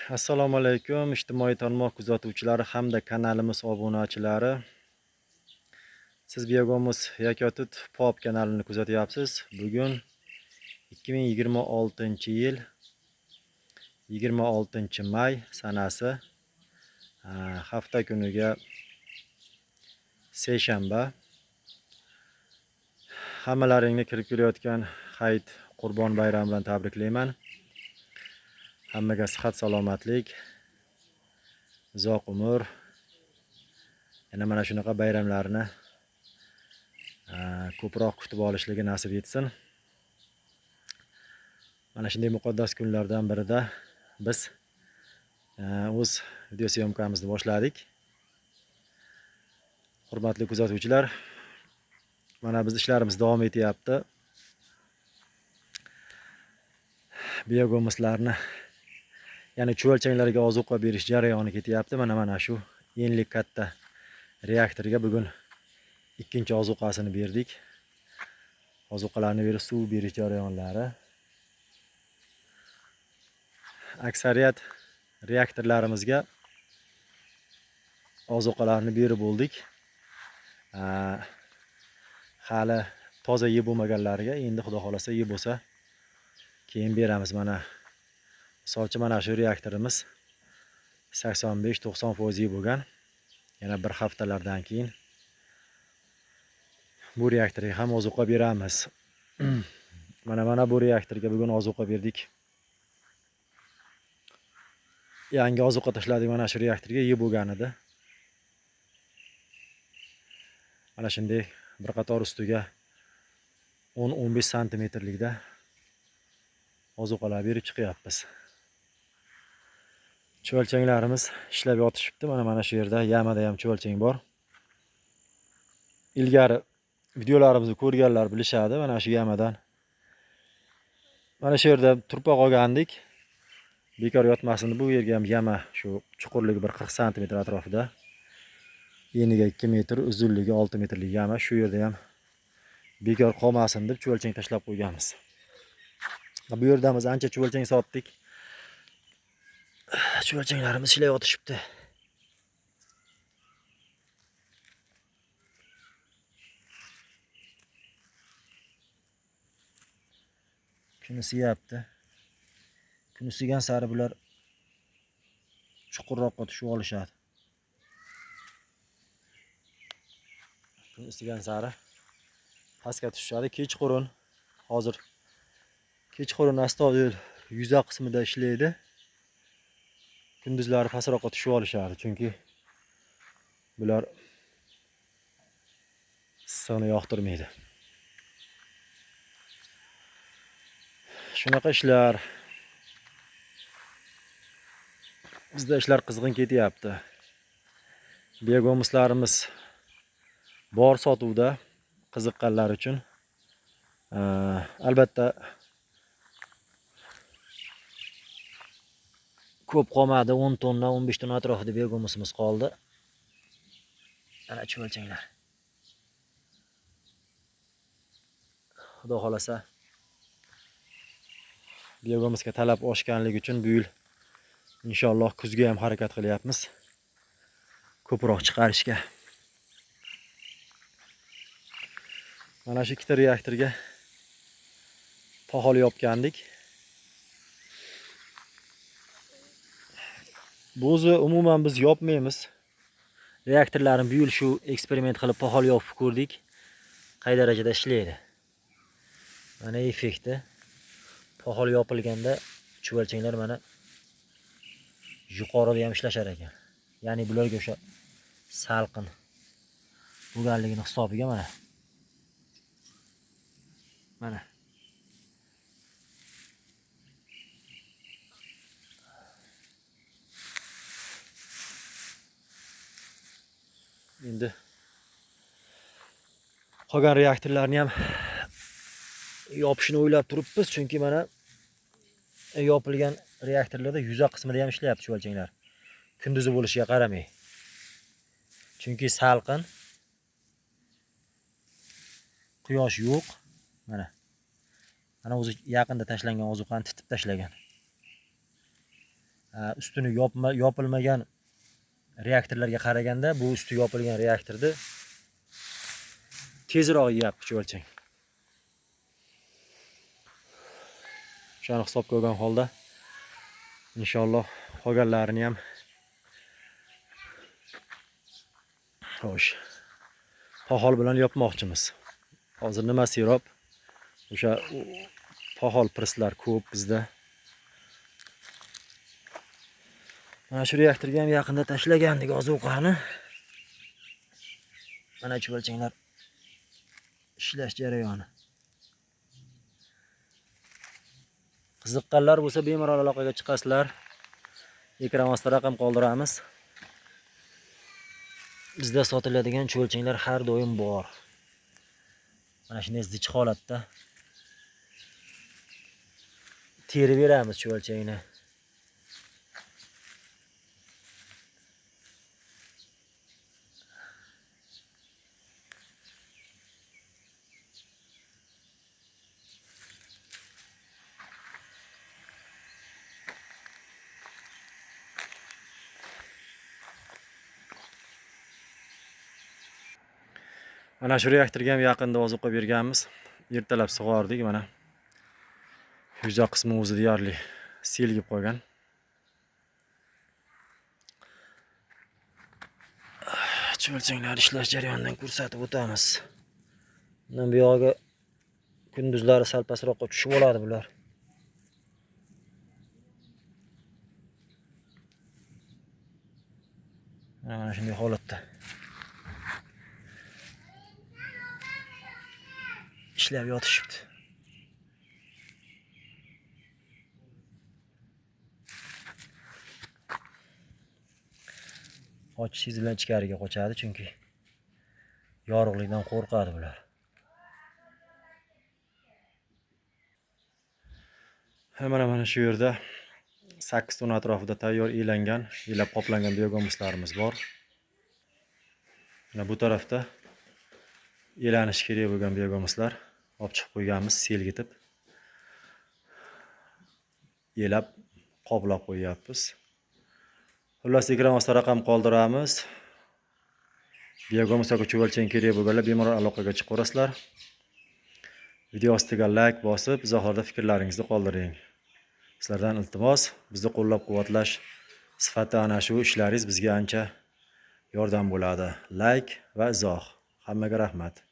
Assalomu alaykum ijtimoiy tarmoq kuzatuvchilari hamda kanalimiz obunachilari. Siz Biogomuz Yakotut Pop kanalini kuzatyapsiz. Bugun 2026-yil 26-may sanasi hafta kuniga seshanba. Hammalaringni kirib kelayotgan Hayit Qurbon bayrami bilan tabriklayman. Hammaga sihat, salomatlik, uzoq umr, yana mana shunaqa bayramlarni ko'proq kutib olishligi nasib etsin. Mana shunday muqaddas kunlardan birida biz o'z video syomkamizni boshladik. Hurmatli kuzatuvchilar, mana biz ishlarimiz davom etyapti. Biogomuzlarni, ya'ni chuvalchanglarga ozuqa berish jarayoni ketyapti. Mana shu enlik katta reaktorga bugun ikkinchi ozuqasini berdik. Ozuqalarni berib suv berish jarayonlari. Aksariyat reaktorlarimizga ozuqalarni berib bo'ldik. Hali toza yeb bo'lmaganlarga endi xudo xolasa yeb bo'lsa keyin beramiz. Mana misolchi mana shu reaktorimiz 85-90% yeb bo'lgan. Yana bir haftalardan keyin bu reaktorga ham ozuqa beramiz. Mana bu reaktorga bugun ozuqa berdik. Yangi ozuqa tashladik mana shu reaktorga yeb bo'lgan edi. Mana shunday bir qator ustiga 10-15 santimetrlikda ozuqalar berib chiqyapmiz. Chuvalchanglarimiz ishlab yotishibdi. Mana shu yerda yamada ham chuvalchang bor. Ilgari videolarimizni ko'rganlar bilishadi. Mana shu yamadan mana shu yerda turpoq olgandik. Bekor yotmasin bu yerga ham yama shu chuqurligi bir 40 santimetr atrofida. Eniga 2 metr, uzunligi 6 metrlik yama. Shu yerda ham bekor qolmasin deb chuvalchang tashlab qo'yganmiz. Bu yerda biz ancha chuvalchang sotdik. Chuvalchanglarimiz ishlayib yotishibdi. Kuni siyapti. Kuni sigan sari bular chuqurroqqa tushib olishadi. Kuni sigan sari pastga tushadi. Kechqurun hozir kechqurun astodil yuza qismida ishlaydi. Kunduzlari pastroqqa tushib olishadi, chunki bular issiqni yoqtirmaydi. Shunaqa ishlar. Bizda ishlar qizg'in ketyapti. Biogomuzlarimiz bor sotuvda qiziqqanlar uchun. Albatta ko'p qolmadi, 10 tonna, 15 tonna atrofida biogomuzimiz qoldi. Ana chuvalchanglar. Xudo xolasa biogomuzga talab oshganligi uchun bu yil inshaalloh kuzga ham harakat qilyapmiz. Ko'proq chiqarishga. Mana shu ikkita reaktorga pahol yopgandik. Buzi umuman biz yopmaymiz. Reaktorlarni bu yil shu eksperiment qilib pahol yopib ko'rdik. Qay darajada ishlaydi. Mana effekti. Pahol yopilganda chuvalchanglar mana yuqorida ham ishlashar ekan. Ya'ni bularga o'sha salqin bo'lganligini hisobiga mana. Endi qolgan reaktorlarni ham yopishni o'ylab turibmiz, chunki mana yopilgan reaktorlarda yuza qismida ham ishlayapti chuvalchanglar. Kunduzi bo'lishiga qaramay. Chunki salqin, quyosh yo'q. Mana o'zi yaqinda tashlangan ozuqani titib tashlagan. ustini yopilmagan reaktorlarga qaraganda bu usti yopilgan reaktorni tezroq yeyapti cho'lchang. Shuni hisobga olgan holda inshaalloh qolganlarini ham xo'sh, pahol bilan yopmoqchimiz. Hozir nima sirop? O'sha pahol presslar ko'p bizda. Mana shu reaktorga ham yaqinda tashlagandik ozuqani. Mana cho'lchanglar ishlash jarayoni. Qiziqqanlar bo'lsa bemalol aloqaga chiqasizlar. Ekran ostida raqam qoldiramiz. Bizda sotiladigan cho'lchanglar har doim bor. Mana shunday zich holatda terib beramiz cho'lchangni. Mana shu reaktorga ham yaqinda ozuqa berganmiz. Ertalab sug'ordik mana. Yuza qismi o'zi deyarli selgib qolgan. Cho'lchanglar ishlash jarayonidan ko'rsatib o'tamiz. Bundan bu yog'iga kunduzlari sal pastroqqa tushib oladi bular. Mana shunday holatda ishlab yotishibdi. Qochishingiz bilan ichkariga qochadi, chunki yorug'likdan qo'rqadi bular. Mana shu yerda 8 tonna atrofida tayyor elangan, elab qoplangan biogomuslarimiz bor. Mana bu tarafda elanish kerak bo'lgan biogomuslar olib chiqib qo'yganmiz, selgitib. Elab qoplab qo'yapmiz. Xullas, ekran ostida raqam qoldiramiz. Biogomus yoki cho'lchang kerak bo'lganlar bemalol aloqaga chiqaverasizlar. Video ostiga like bosib, izohlarda fikrlaringizni qoldiring. Sizlardan iltimos, bizni qo'llab-quvvatlash sifatida ana shu ishlaringiz bizga ancha yordam bo'ladi. Like va izoh. Hammaga rahmat.